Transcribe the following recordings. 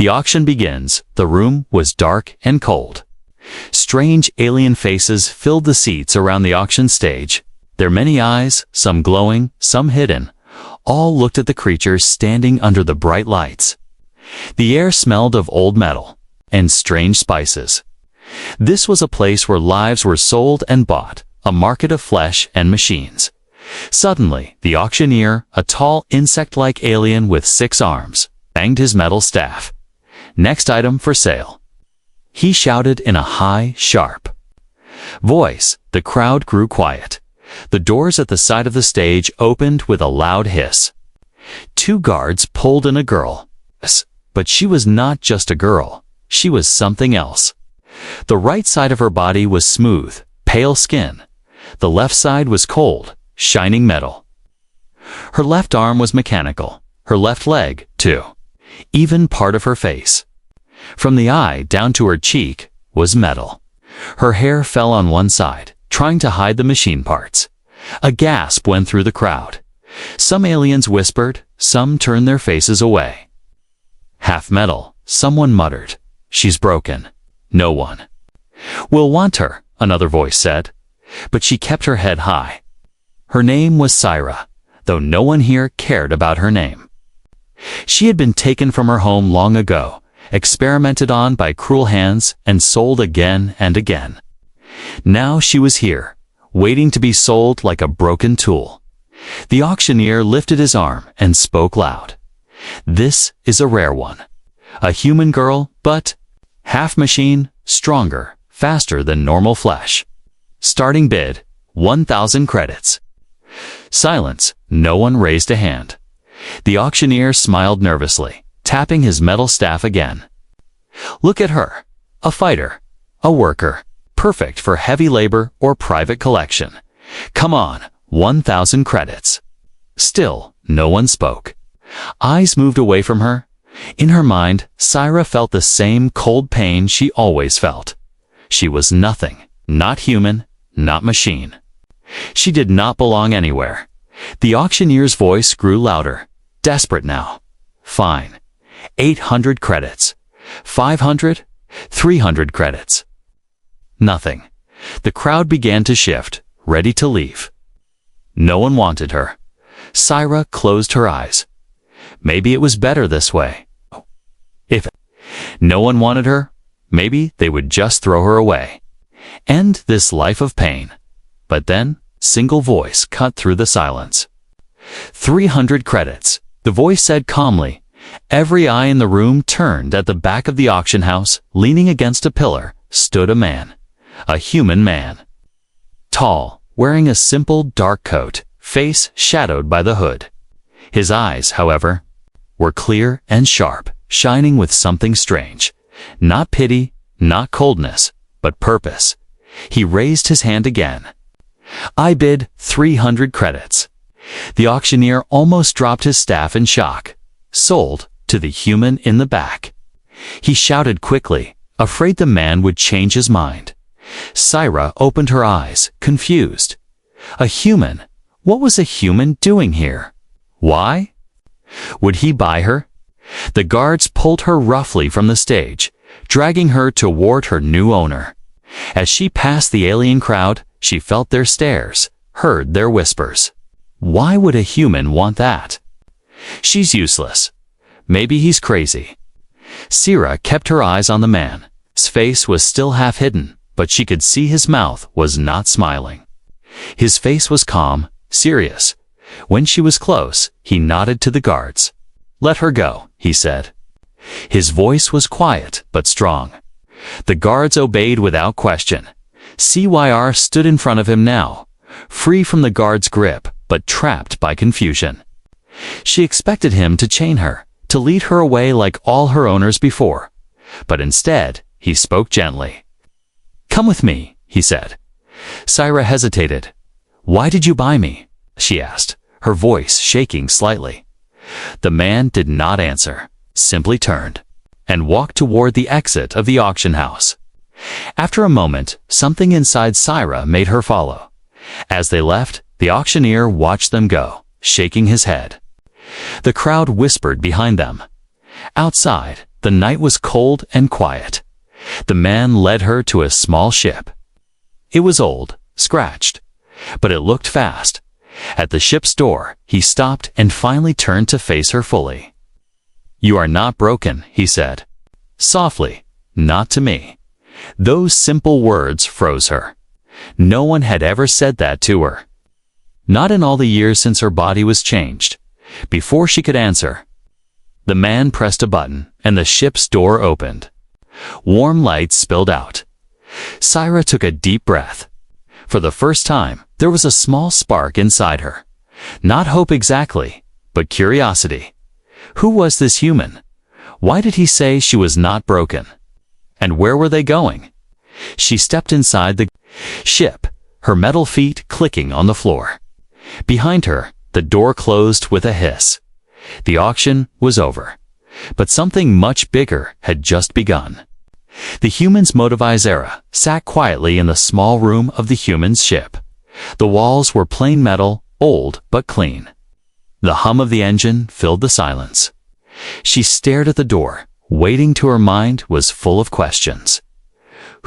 The auction begins. The room was dark and cold. Strange alien faces filled the seats around the auction stage. Their many eyes, some glowing, some hidden, all looked at the creatures standing under the bright lights. The air smelled of old metal and strange spices. This was a place where lives were sold and bought, a market of flesh and machines. Suddenly, the auctioneer, a tall insect-like alien with 6 arms, banged his metal staff. "Next item for sale." He shouted in a high, sharp voice. The crowd grew quiet. The doors at the side of the stage opened with a loud hiss. 2 guards pulled in a girl. But she was not just a girl. She was something else. The right side of her body was smooth, pale skin. The left side was cold, shining metal. Her left arm was mechanical. Her left leg, too. Even part of her face, from the eye down to her cheek, was metal. Her hair fell on one side, trying to hide the machine parts. A gasp went through the crowd. Some aliens whispered, some turned their faces away. "Half metal," someone muttered. "She's broken." No one will want her, another voice said. But she kept her head high. Her name was Syra, though no one here cared about her name. She had been taken from her home long ago, experimented on by cruel hands, and sold again and again. Now she was here, waiting to be sold like a broken tool. The auctioneer lifted his arm and spoke loud. "This is a rare one. A human girl, but half machine, stronger, faster than normal flesh. Starting bid, 1,000 credits." Silence. No one raised a hand. The auctioneer smiled nervously, tapping his metal staff again. "Look at her. A fighter. A worker. Perfect for heavy labor or private collection. Come on, 1,000 credits." Still, no one spoke. Eyes moved away from her. In her mind, Syra felt the same cold pain she always felt. She was nothing, not human, not machine. She did not belong anywhere. The auctioneer's voice grew louder, desperate now. "Fine. 800 credits. 500? 300 credits." Nothing. The crowd began to shift, ready to leave. No one wanted her. Syra closed her eyes. Maybe it was better this way. If no one wanted her, maybe they would just throw her away. End this life of pain. But then, single voice cut through the silence. 300 credits, the voice said calmly. Every eye in the room turned. At the back of the auction house, leaning against a pillar, stood a man. A human man. Tall, wearing a simple dark coat, face shadowed by the hood. His eyes, however, were clear and sharp, shining with something strange. Not pity, not coldness, but purpose. He raised his hand again. "I bid 300 credits." The auctioneer almost dropped his staff in shock. "Sold to the human in the back." He shouted quickly, afraid the man would change his mind. Syra opened her eyes, confused. A human? What was a human doing here? Why? Would he buy her? The guards pulled her roughly from the stage, dragging her toward her new owner. As she passed the alien crowd, she felt their stares, heard their whispers. Why would a human want that? She's useless. Maybe he's crazy. Syra kept her eyes on the man. His face was still half hidden, but she could see his mouth was not smiling. His face was calm, serious. When she was close, he nodded to the guards. "Let her go," he said. His voice was quiet but strong. The guards obeyed without question. CYR stood in front of him now, free from the guard's grip, but trapped by confusion. She expected him to chain her, to lead her away like all her owners before. But instead, he spoke gently. "Come with me," he said. Syra hesitated. "Why did you buy me?" she asked, her voice shaking slightly. The man did not answer, simply turned, and walked toward the exit of the auction house. After a moment, something inside Syra made her follow. As they left, the auctioneer watched them go, shaking his head. The crowd whispered behind them. Outside, The night was cold and quiet. The man led her to a small ship. It was old, scratched, but it looked fast. At the ship's door, he stopped and finally turned to face her fully. "You are not broken," he said. Softly, "Not to me." Those simple words froze her. No one had ever said that to her. Not in all the years since her body was changed. Before she could answer, the man pressed a button and the ship's door opened. Warm light spilled out. Syra took a deep breath. For the first time, there was a small spark inside her. Not hope exactly, but curiosity. Who was this human? Why did he say she was not broken? And where were they going? She stepped inside the ship, her metal feet clicking on the floor. Behind her, the door closed with a hiss. The auction was over, but something much bigger had just begun. The humans Motivai's era sat quietly in the small room of the humans' ship. The walls were plain metal, old but clean. The hum of the engine filled the silence. She stared at the door, waiting till her mind was full of questions.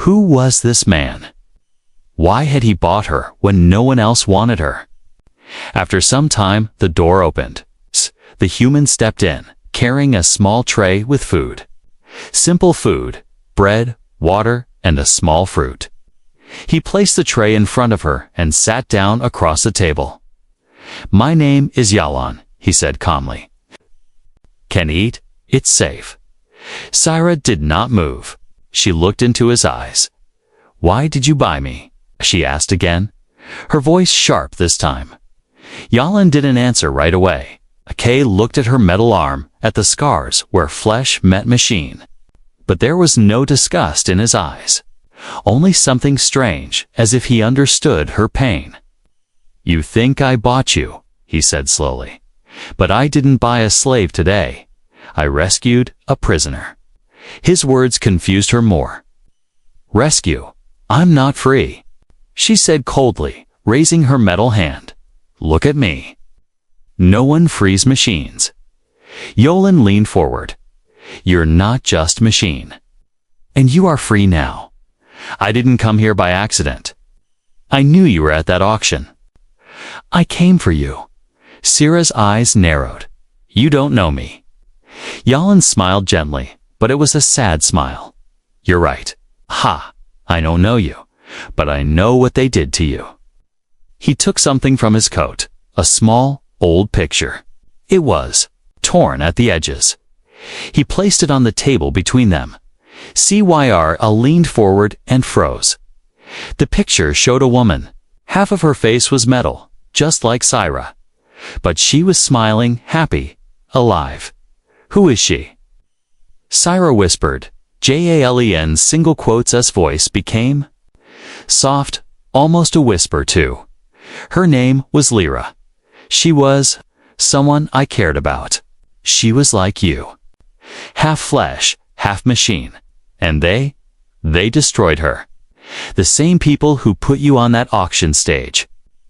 Who was this man? Why had he bought her when no one else wanted her? After some time, the door opened. The human stepped in, carrying a small tray with food. Simple food, bread, water, and a small fruit. He placed the tray in front of her and sat down across the table. "My name is Yalan," he said calmly. "Can eat, it's safe." Syra did not move. She looked into his eyes. "Why did you buy me?" she asked again, her voice sharp this time. Yalan didn't answer right away. Kay looked at her metal arm, at the scars where flesh met machine. But there was no disgust in his eyes. Only something strange, as if he understood her pain. "You think I bought you," he said slowly. "But I didn't buy a slave today. I rescued a prisoner." His words confused her more. "Rescue? I'm not free," she said coldly, raising her metal hand. "Look at me." No one frees machines. Yolan leaned forward. "You're not just machine. And you are free now. I didn't come here by accident. I knew you were at that auction. I came for you." Syra's eyes narrowed. "You don't know me." Yalan smiled gently, but it was a sad smile. "You're right. Ha! I don't know you, but I know what they did to you." He took something from his coat, a small, old picture. It was torn at the edges. He placed it on the table between them. Syra leaned forward and froze. The picture showed a woman. Half of her face was metal, just like Syra. But she was smiling, happy, alive. "Who is she?" Syra whispered. JALEN's single quotes S voice became soft, almost a whisper too. Her name was Lyra. She was someone I cared about. She was like you. Half flesh, half machine. And they destroyed her. The same people who put you on that auction stage.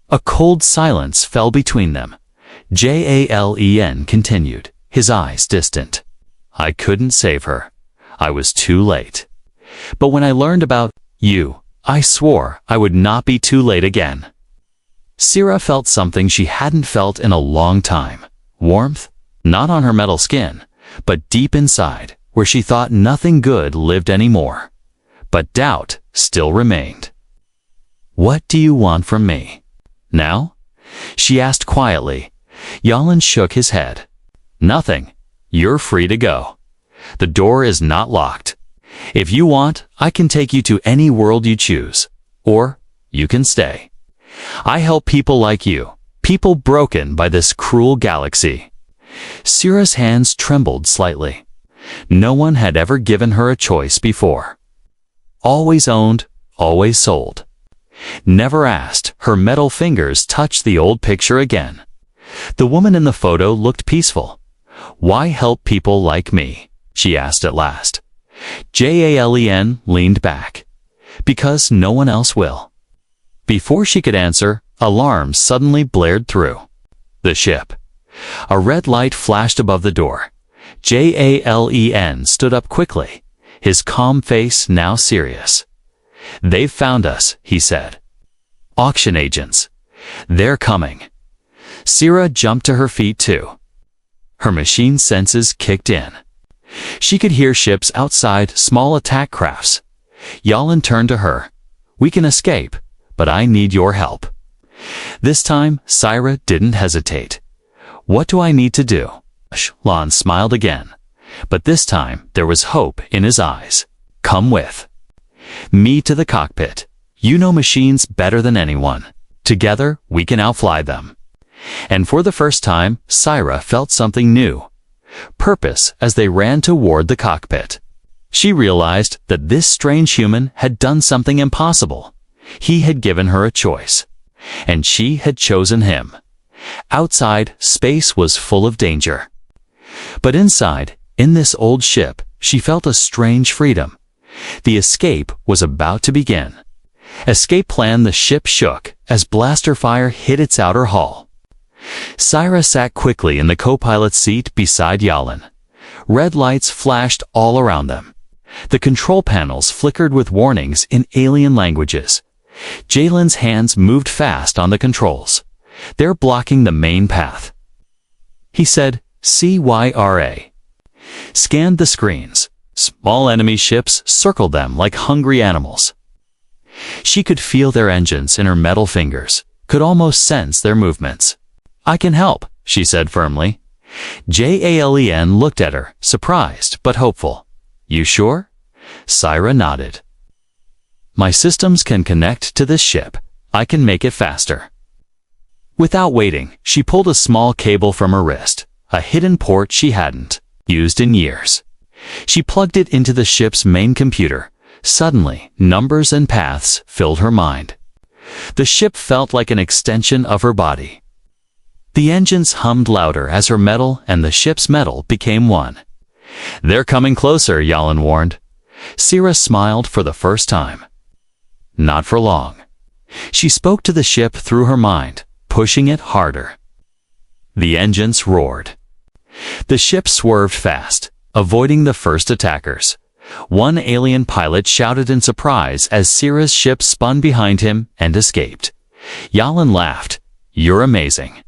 A cold silence fell between them. JALEN continued, his eyes distant. "I couldn't save her. I was too late. But when I learned about you, I swore I would not be too late again." Syra felt something she hadn't felt in a long time. Warmth, not on her metal skin, but deep inside, where she thought nothing good lived anymore. But doubt still remained. "What do you want from me now?" she asked quietly. Yalan shook his head. "Nothing. You're free to go. The door is not locked. If you want, I can take you to any world you choose. Or you can stay. I help people like you, people broken by this cruel galaxy." Syra's hands trembled slightly. No one had ever given her a choice before. Always owned, always sold. Never asked, her metal fingers touched the old picture again. The woman in the photo looked peaceful. "Why help people like me?" she asked at last. JALEN leaned back. "Because no one else will." Before she could answer, alarms suddenly blared through the ship. A red light flashed above the door. JALEN stood up quickly, his calm face now serious. "They've found us," he said. "Auction agents. They're coming." Sira jumped to her feet too. Her machine senses kicked in. She could hear ships outside, small attack crafts. Yalin turned to her. "We can escape, but I need your help." This time, Sira didn't hesitate. "What do I need to do?" Lon smiled again, but this time there was hope in his eyes. "Come with me to the cockpit. You know machines better than anyone. Together, we can outfly them." And for the first time, Sira felt something new. Purpose as they ran toward the cockpit. She realized that this strange human had done something impossible. He had given her a choice, and she had chosen him. Outside, space was full of danger. But inside, in this old ship, she felt a strange freedom. The escape was about to begin. Escape plan the ship shook as blaster fire hit its outer hull. Sira sat quickly in the co-pilot's seat beside Yalin. Red lights flashed all around them. The control panels flickered with warnings in alien languages. Jalen's hands moved fast on the controls. "They're blocking the main path." He said, "CYRA." Scanned the screens. Small enemy ships circled them like hungry animals. She could feel their engines in her metal fingers, could almost sense their movements. "I can help," she said firmly. JALEN looked at her, surprised but hopeful. "You sure?" Sira nodded. "My systems can connect to this ship. I can make it faster." Without waiting, she pulled a small cable from her wrist, a hidden port she hadn't used in years. She plugged it into the ship's main computer. Suddenly, numbers and paths filled her mind. The ship felt like an extension of her body. The engines hummed louder as her metal and the ship's metal became one. "They're coming closer," Yalin warned. Sira smiled for the first time. Not for long. She spoke to the ship through her mind, pushing it harder. The engines roared. The ship swerved fast, avoiding the first attackers. One alien pilot shouted in surprise as Sira's ship spun behind him and escaped. Yalin laughed. "You're amazing."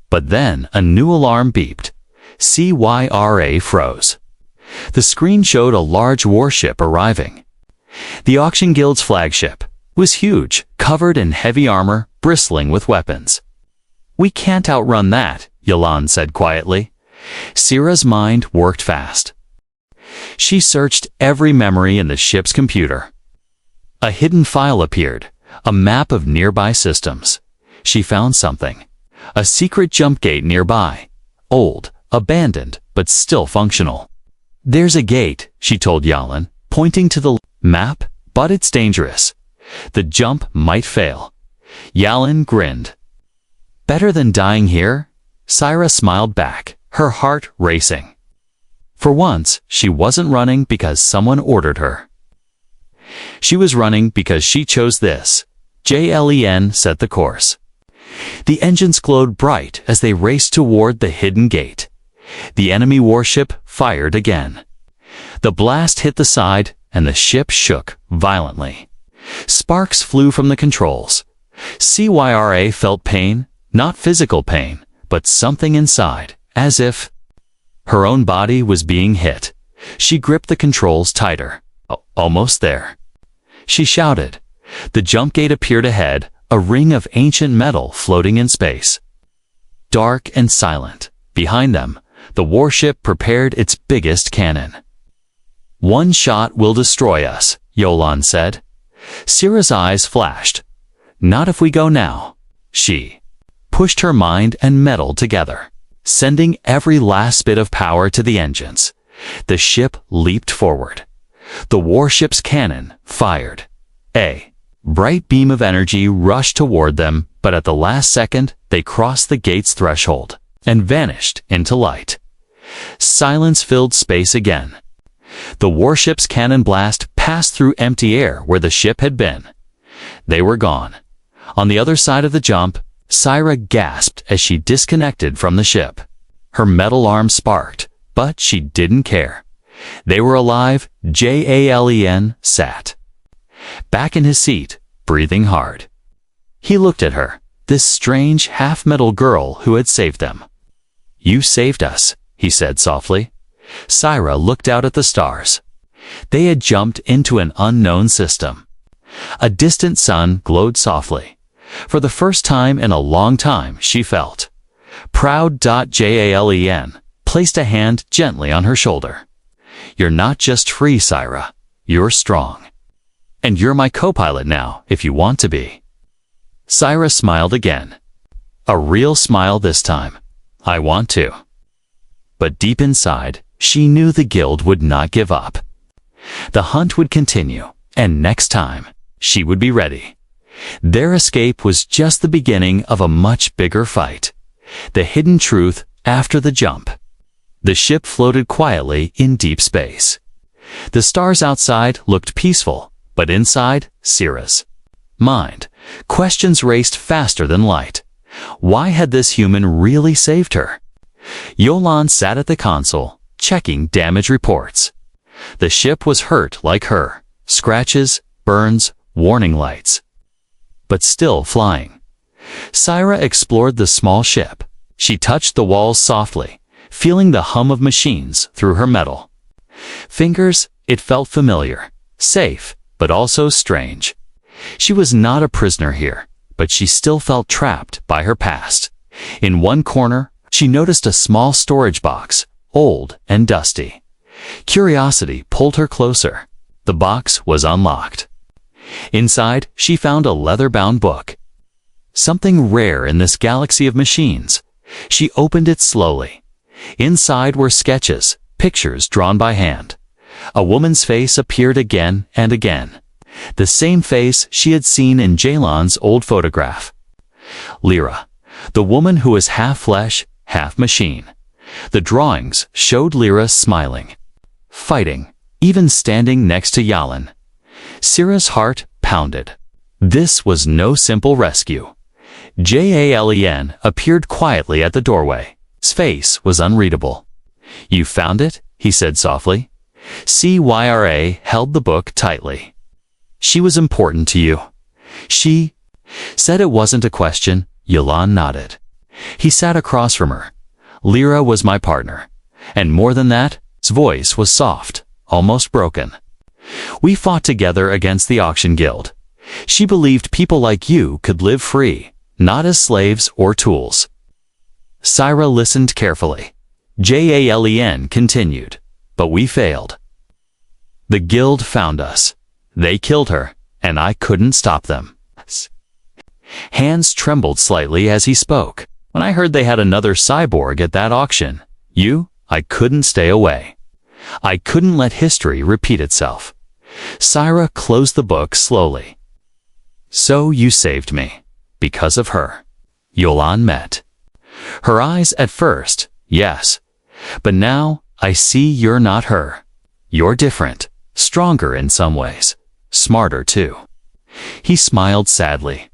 But then a new alarm beeped. CYRA froze. The screen showed a large warship arriving. The Auction Guild's flagship was huge, covered in heavy armor, bristling with weapons. "We can't outrun that," Yalin said quietly. Sira's mind worked fast. She searched every memory in the ship's computer. A hidden file appeared, a map of nearby systems. She found something. A secret jump gate nearby. Old, abandoned, but still functional. "There's a gate," she told Yalin, pointing to the map, "but it's dangerous. The jump might fail." Yalin grinned. "Better than dying here?" Sira smiled back, her heart racing. For once, she wasn't running because someone ordered her. She was running because she chose this. JALEN set the course. The engines glowed bright as they raced toward the hidden gate. The enemy warship fired again. The blast hit the side, and the ship shook violently. Sparks flew from the controls. CYRA felt pain, not physical pain, but something inside, as if her own body was being hit. She gripped the controls tighter. "Almost there." She shouted. The jump gate appeared ahead, a ring of ancient metal floating in space. Dark and silent. Behind them, the warship prepared its biggest cannon. "One shot will destroy us," Yalin said. Sira's eyes flashed. "Not if we go now." She pushed her mind and metal together, sending every last bit of power to the engines. The ship leaped forward. The warship's cannon fired. A bright beam of energy rushed toward them, but at the last second, they crossed the gate's threshold and vanished into light. Silence filled space again. The warship's cannon blast passed through empty air where the ship had been. They were gone. On the other side of the jump, Sira gasped as she disconnected from the ship. Her metal arm sparked, but she didn't care. They were alive. Jan sat back in his seat, breathing hard. He looked at her, this strange half-metal girl who had saved them. "You saved us," he said softly. Syra looked out at the stars. They had jumped into an unknown system. A distant sun glowed softly. For the first time in a long time, she felt proud. Jan placed a hand gently on her shoulder. "You're not just free, Syra. You're strong. And you're my co-pilot now, if you want to be." Syra smiled again. A real smile this time. "I want to." But deep inside, she knew the guild would not give up. The hunt would continue, and next time, she would be ready. Their escape was just the beginning of a much bigger fight. The hidden truth after the jump. The ship floated quietly in deep space. The stars outside looked peaceful, but inside, Syra's mind, questions raced faster than light. Why had this human really saved her? Yolan sat at the console, checking damage reports. The ship was hurt like her, scratches, burns, warning lights. But still flying. Syra explored the small ship. She touched the walls softly, feeling the hum of machines through her metal fingers. It felt familiar, safe, but also strange. She was not a prisoner here, but she still felt trapped by her past. In one corner, she noticed a small storage box, old and dusty. Curiosity pulled her closer. The box was unlocked. Inside, she found a leather-bound book. Something rare in this galaxy of machines. She opened it slowly. Inside were sketches, pictures drawn by hand. A woman's face appeared again and again. The same face she had seen in Jalen's old photograph. Lyra, the woman who was half flesh, half machine. The drawings showed Lyra smiling, fighting, even standing next to Yalan. Syra's heart pounded. This was no simple rescue. Jan appeared quietly at the doorway. His face was unreadable. "You found it?" he said softly. Syra held the book tightly. "She was important to you." She said it wasn't a question. Yalan nodded. He sat across from her. "Lyra was my partner. And more than that, his voice was soft, almost broken. We fought together against the auction guild. She believed people like you could live free, not as slaves or tools." Syra listened carefully. Jan continued, "But we failed. The guild found us. They killed her, and I couldn't stop them." Hands trembled slightly as he spoke. "When I heard they had another cyborg at that auction, I couldn't stay away. I couldn't let history repeat itself." Syra closed the book slowly. "So you saved me. Because of her." Yolan met. Her eyes at first, yes. "But now, I see you're not her. You're different, stronger in some ways, smarter too." He smiled sadly.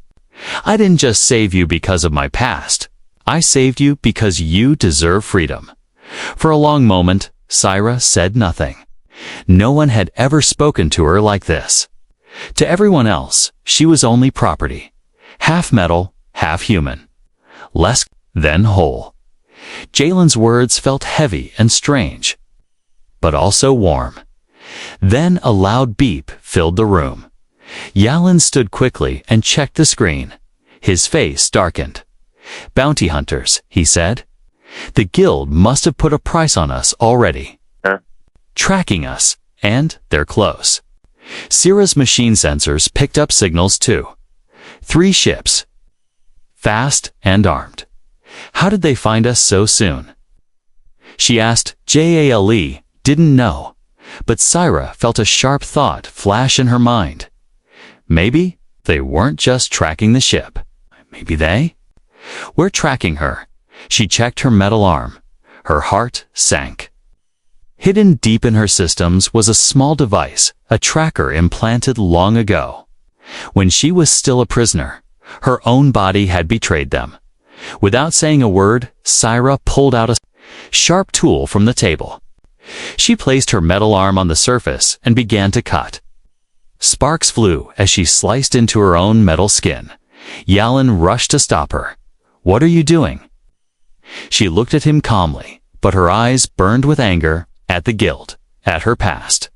"I didn't just save you because of my past. I saved you because you deserve freedom." For a long moment, Syra said nothing. No one had ever spoken to her like this. To everyone else, she was only property. Half metal, half human. Less than whole. Jalen's words felt heavy and strange, but also warm. Then a loud beep filled the room. Yalan stood quickly and checked the screen. His face darkened. "Bounty hunters," he said. "The guild must have put a price on us already. Tracking us, and they're close." Syra's machine sensors picked up signals too. 3 ships. Fast and armed. How did they find us so soon? She asked. Jale didn't know, but Syra felt a sharp thought flash in her mind. Maybe they weren't just tracking the ship. Maybe they? "We're tracking her." She checked her metal arm. Her heart sank. Hidden deep in her systems was a small device, a tracker implanted long ago. When she was still a prisoner, her own body had betrayed them. Without saying a word, Syra pulled out a sharp tool from the table. She placed her metal arm on the surface and began to cut. Sparks flew as she sliced into her own metal skin. Yalin rushed to stop her. "What are you doing?" She looked at him calmly, but her eyes burned with anger at the guilt, at her past.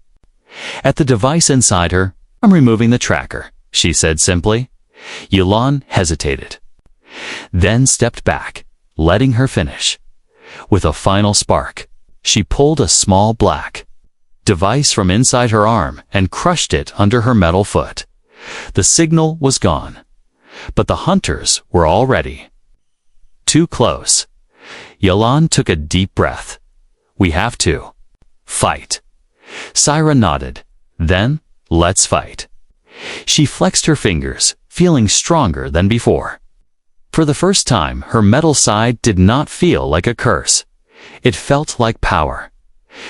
At the device inside her, "I'm removing the tracker," she said simply. Yalin hesitated, then stepped back, letting her finish. With a final spark, she pulled a small black device from inside her arm and crushed it under her metal foot. The signal was gone, but the hunters were already too close. Yalin took a deep breath. "We have to fight." Syra nodded. "Then, let's fight." She flexed her fingers, feeling stronger than before. For the first time, her metal side did not feel like a curse. It felt like power.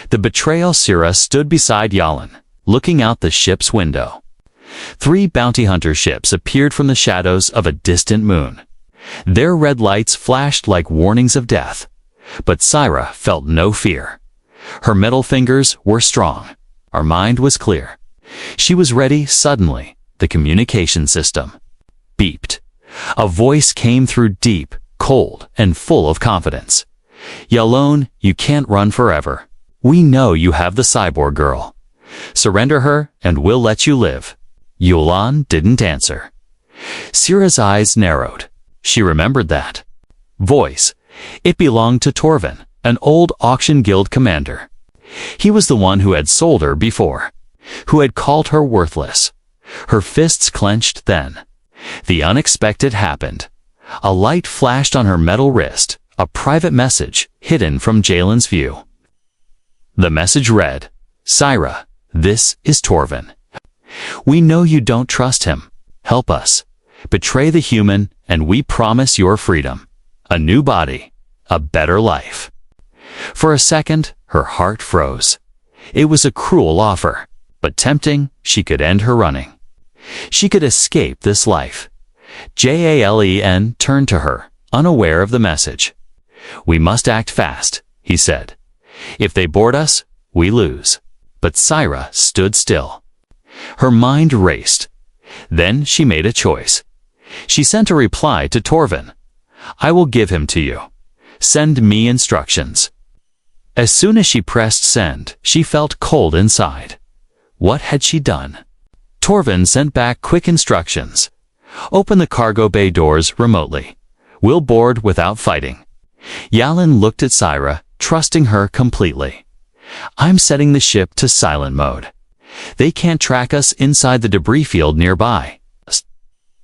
The betrayal Syra stood beside Yalin, looking out the ship's window. 3 bounty hunter ships appeared from the shadows of a distant moon. Their red lights flashed like warnings of death. But Syra felt no fear. Her metal fingers were strong. Her mind was clear. She was ready. Suddenly, the communication system beeped. A voice came through, deep, cold, and full of confidence. "Yalin, you can't run forever. We know you have the cyborg girl. Surrender her, and we'll let you live." Yalin didn't answer. Syra's eyes narrowed. She remembered that voice. It belonged to Torvin, an old auction guild commander. He was the one who had sold her before, who had called her worthless. Her fists clenched then. The unexpected happened. A light flashed on her metal wrist, a private message hidden from Jalen's view. The message read, "Syra, this is Torvin. We know you don't trust him. Help us. Betray the human, and we promise your freedom. A new body, a better life." For a second, her heart froze. It was a cruel offer, but tempting. She could end her running. She could escape this life. Jalen turned to her, unaware of the message. "We must act fast," he said. "If they board us, we lose." But Syra stood still. Her mind raced. Then she made a choice. She sent a reply to Torvin. "I will give him to you. Send me instructions." As soon as she pressed send, she felt cold inside. What had she done? Torvin sent back quick instructions. "Open the cargo bay doors remotely. We'll board without fighting." Yalin looked at Syra, trusting her completely. "I'm setting the ship to silent mode. They can't track us inside the debris field nearby."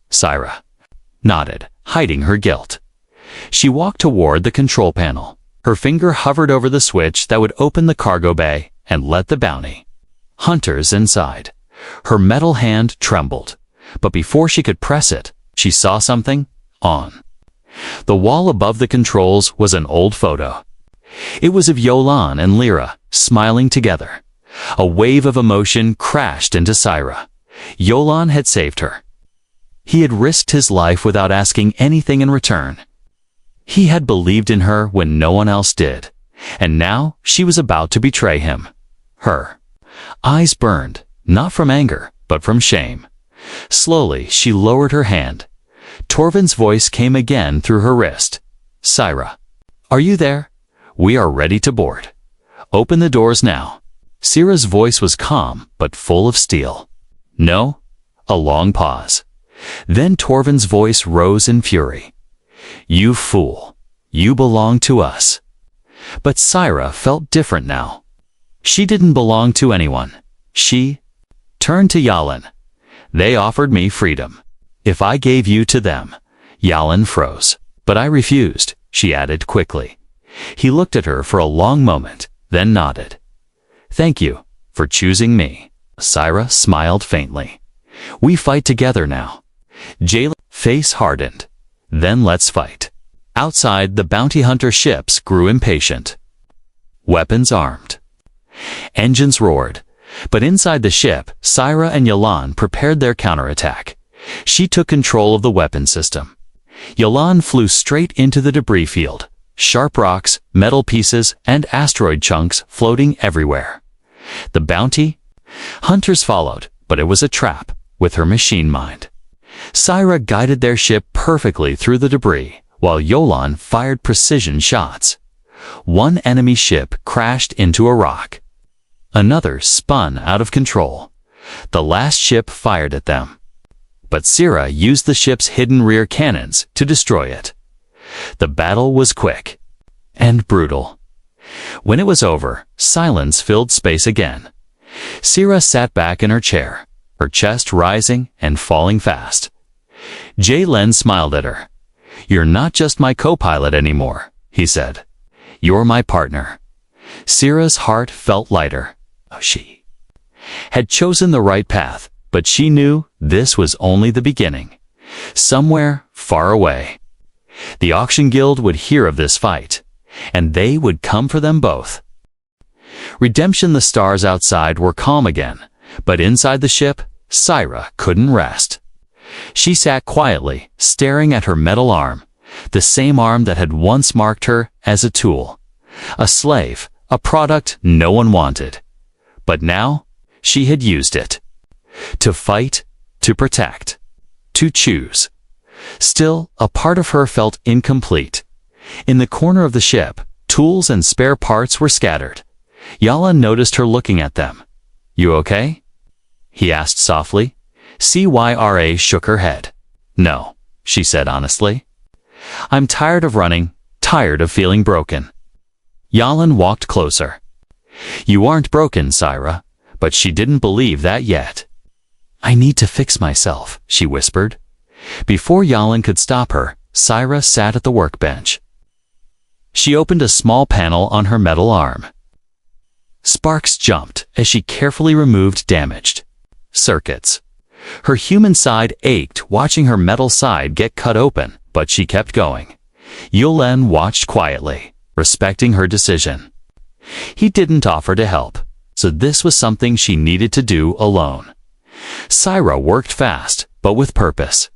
Syra nodded, hiding her guilt. She walked toward the control panel. Her finger hovered over the switch that would open the cargo bay and let the bounty hunters inside. Her metal hand trembled, but before she could press it, she saw something. On the wall above the controls was an old photo. It was of Yalin and Lyra, smiling together. A wave of emotion crashed into Syra. Yalin had saved her. He had risked his life without asking anything in return. He had believed in her when no one else did, and now she was about to betray him. Her eyes burned, not from anger, but from shame. Slowly, she lowered her hand. Torvin's voice came again through her wrist. "Syra, are you there? We are ready to board. Open the doors now." Syra's voice was calm, but full of steel. "No?" A long pause. Then Torvin's voice rose in fury. "You fool. You belong to us." But Syra felt different now. She didn't belong to anyone. She turned to Yalin. "They offered me freedom. If I gave you to them." Yalin froze. "But I refused," she added quickly. He looked at her for a long moment, then nodded. "Thank you for choosing me." Syra smiled faintly. "We fight together now." Jalen's face hardened. "Then let's fight." Outside, the bounty hunter ships grew impatient. Weapons armed. Engines roared. But inside the ship, Syra and Yalin prepared their counterattack. She took control of the weapon system. Yalin flew straight into the debris field. sharp rocks, metal pieces, and asteroid chunks floating everywhere. The bounty? Hunters followed, but it was a trap, with her machine mind. Syra guided their ship perfectly through the debris, while Yolan fired precision shots. One enemy ship crashed into a rock. Another spun out of control. The last ship fired at them. But Syra used the ship's hidden rear cannons to destroy it. The battle was quick and brutal. When it was over, silence filled space again. Syra sat back in her chair, her chest rising and falling fast. Len smiled at her. "You're not just my co-pilot anymore," he said. "You're my partner." Syra's heart felt lighter. She had chosen the right path, but she knew this was only the beginning. Somewhere far away, the Auction Guild would hear of this fight, and they would come for them both. Redemption. The stars outside were calm again, but inside the ship, Syra couldn't rest. She sat quietly, staring at her metal arm, the same arm that had once marked her as a tool, a slave, a product no one wanted. But now, she had used it. To fight, to protect, to choose. Still, a part of her felt incomplete. In the corner of the ship, tools and spare parts were scattered. Yolan noticed her looking at them. "You okay?" he asked softly. Syra shook her head. "No," she said honestly. "I'm tired of running, tired of feeling broken." Yolan walked closer. "You aren't broken, Syra," but she didn't believe that yet. "I need to fix myself," she whispered. Before Yolan could stop her, Syra sat at the workbench. She opened a small panel on her metal arm. Sparks jumped as she carefully removed damaged circuits. Her human side ached watching her metal side get cut open, but she kept going. Yolan watched quietly, respecting her decision. He didn't offer to help, so this was something she needed to do alone. Syra worked fast, but with purpose.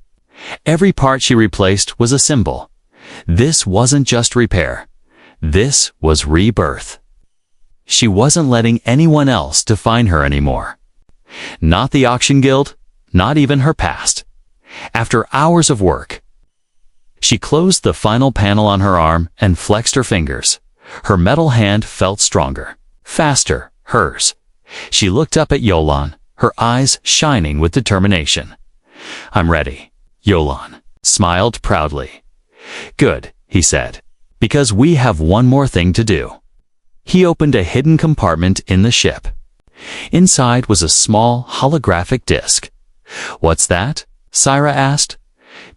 Every part she replaced was a symbol. This wasn't just repair. This was rebirth. She wasn't letting anyone else define her anymore. Not the Auction Guild, not even her past. After hours of work, she closed the final panel on her arm and flexed her fingers. Her metal hand felt stronger, faster, hers. She looked up at Yolan, her eyes shining with determination. "I'm ready." Yolan smiled proudly. "Good," he said, "because we have one more thing to do." He opened a hidden compartment in the ship. Inside was a small holographic disc. "What's that?" Syra asked.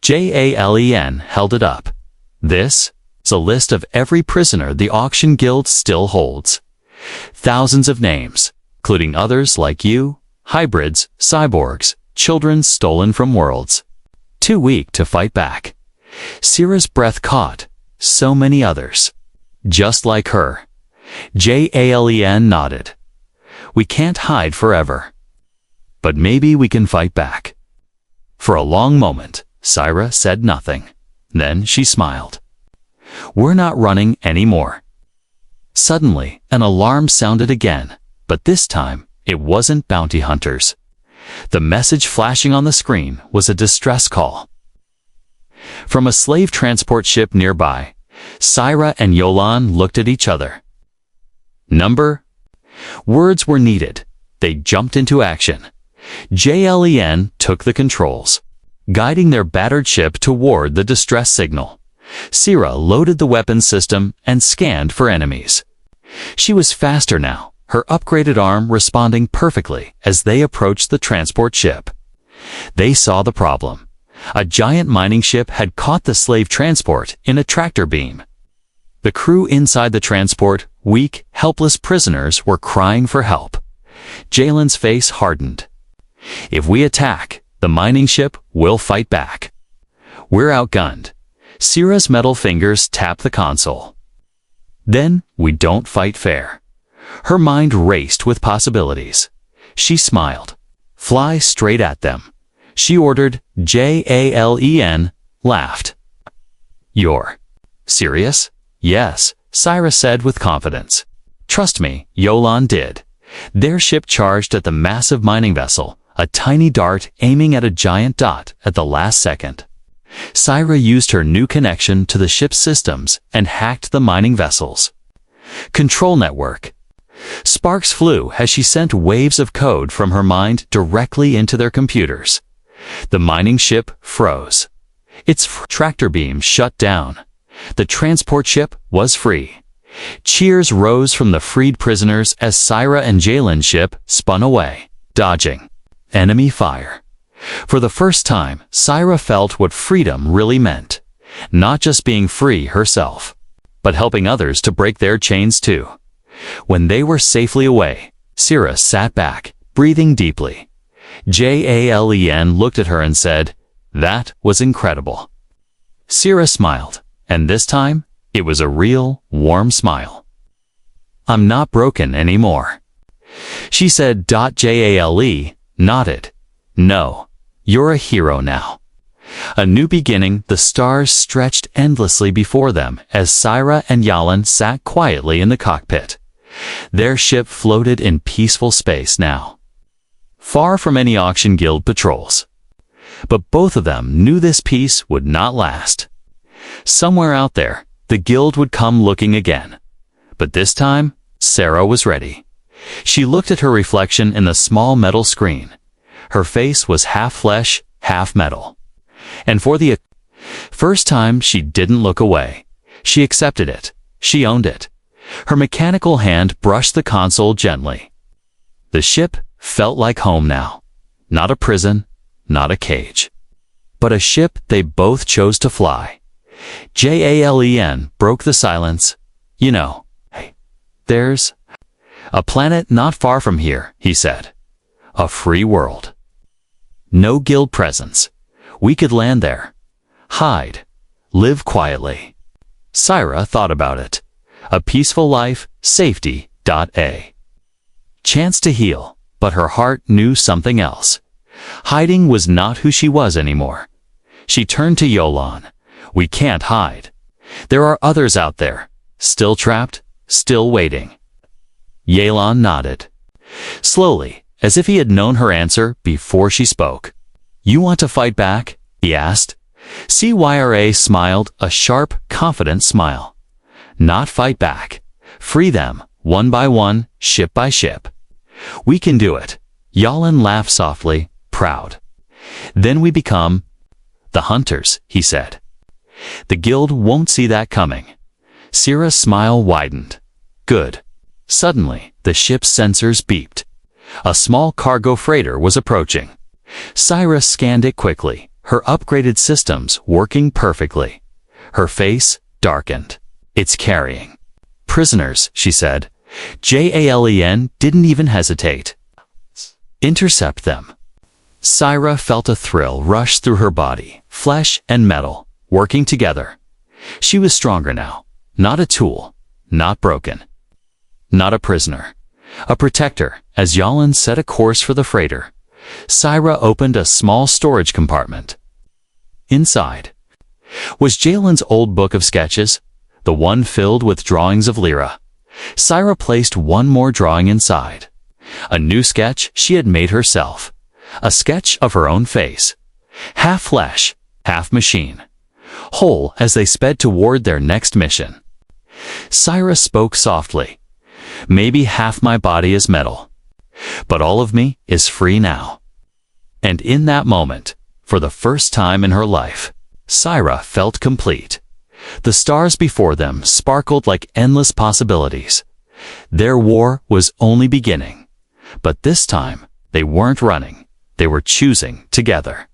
Len held it up. "This is a list of every prisoner the Auction Guild still holds. Thousands of names, including others like you, hybrids, cyborgs, children stolen from worlds. Too weak to fight back." Syra's breath caught. So many others. Just like her. Len nodded. "We can't hide forever. But maybe we can fight back." For a long moment, Syra said nothing. Then she smiled. "We're not running anymore." Suddenly, an alarm sounded again, but this time, it wasn't bounty hunters. The message flashing on the screen was a distress call. From a slave transport ship nearby, Syra and Yolan looked at each other. "Number?" Words were needed. They jumped into action. Len took the controls, guiding their battered ship toward the distress signal. Syra loaded the weapons system and scanned for enemies. She was faster now, her upgraded arm responding perfectly as they approached the transport ship. They saw the problem. A giant mining ship had caught the slave transport in a tractor beam. The crew inside the transport, weak, helpless prisoners, were crying for help. Jalen's face hardened. "If we attack, the mining ship will fight back. We're outgunned." Syra's metal fingers tapped the console. "Then we don't fight fair." Her mind raced with possibilities. She smiled. "Fly straight at them." She ordered. Len laughed. "You're serious?" Yes, Syra said with confidence. Trust me, Yolan did. Their ship charged at the massive mining vessel, a tiny dart aiming at a giant dot at the last second. Syra used her new connection to the ship's systems and hacked the mining vessels. Control network. Sparks flew as she sent waves of code from her mind directly into their computers. The mining ship froze. Its tractor beams shut down. The transport ship was free. Cheers rose from the freed prisoners as Syra and Jalen's ship spun away, dodging enemy fire. For the first time, Syra felt what freedom really meant. Not just being free herself, but helping others to break their chains too. When they were safely away, Syra sat back, breathing deeply. Jalen looked at her and said, "That was incredible." Syra smiled, and this time, it was a real, warm smile. "I'm not broken anymore," she said. Jale nodded. "No, you're a hero now." A new beginning. The stars stretched endlessly before them as Syra and Yalan sat quietly in the cockpit. Their ship floated in peaceful space now, far from any auction guild patrols. But both of them knew this peace would not last. Somewhere out there, the guild would come looking again. But this time, Sarah was ready. She looked at her reflection in the small metal screen. Her face was half flesh, half metal. And for the first time, she didn't look away. She accepted it. She owned it. Her mechanical hand brushed the console gently. The ship felt like home now. Not a prison, not a cage, but a ship they both chose to fly. Jalen broke the silence. "You know, hey, there's a planet not far from here," he said. "A free world. No guild presence. We could land there. Hide. Live quietly." Syra thought about it. A peaceful life, safety. A chance to heal, but her heart knew something else. Hiding was not who she was anymore. She turned to Yolan. "We can't hide. There are others out there, still trapped, still waiting." Yolan nodded. Slowly, as if he had known her answer before she spoke. "You want to fight back?" he asked. Syra smiled, a sharp, confident smile. "Not fight back. Free them, one by one, ship by ship." "We can do it." Yalan laughed softly, proud. "Then we become the hunters," he said. "The guild won't see that coming." Syra's smile widened. "Good." Suddenly, the ship's sensors beeped. A small cargo freighter was approaching. Syra scanned it quickly, her upgraded systems working perfectly. Her face darkened. "It's carrying prisoners," she said. Jalen didn't even hesitate. "Intercept them." Syra felt a thrill rush through her body, flesh and metal, working together. She was stronger now, not a tool, not broken, not a prisoner, a protector. As Yalan set a course for the freighter, Syra opened a small storage compartment. Inside was Jalen's old book of sketches, the one filled with drawings of Lyra. Syra placed one more drawing inside. A new sketch she had made herself. A sketch of her own face. Half flesh, half machine. Whole as they sped toward their next mission. Syra spoke softly. "Maybe half my body is metal, but all of me is free now." And in that moment, for the first time in her life, Syra felt complete. The stars before them sparkled like endless possibilities. Their war was only beginning. But this time, they weren't running. They were choosing together.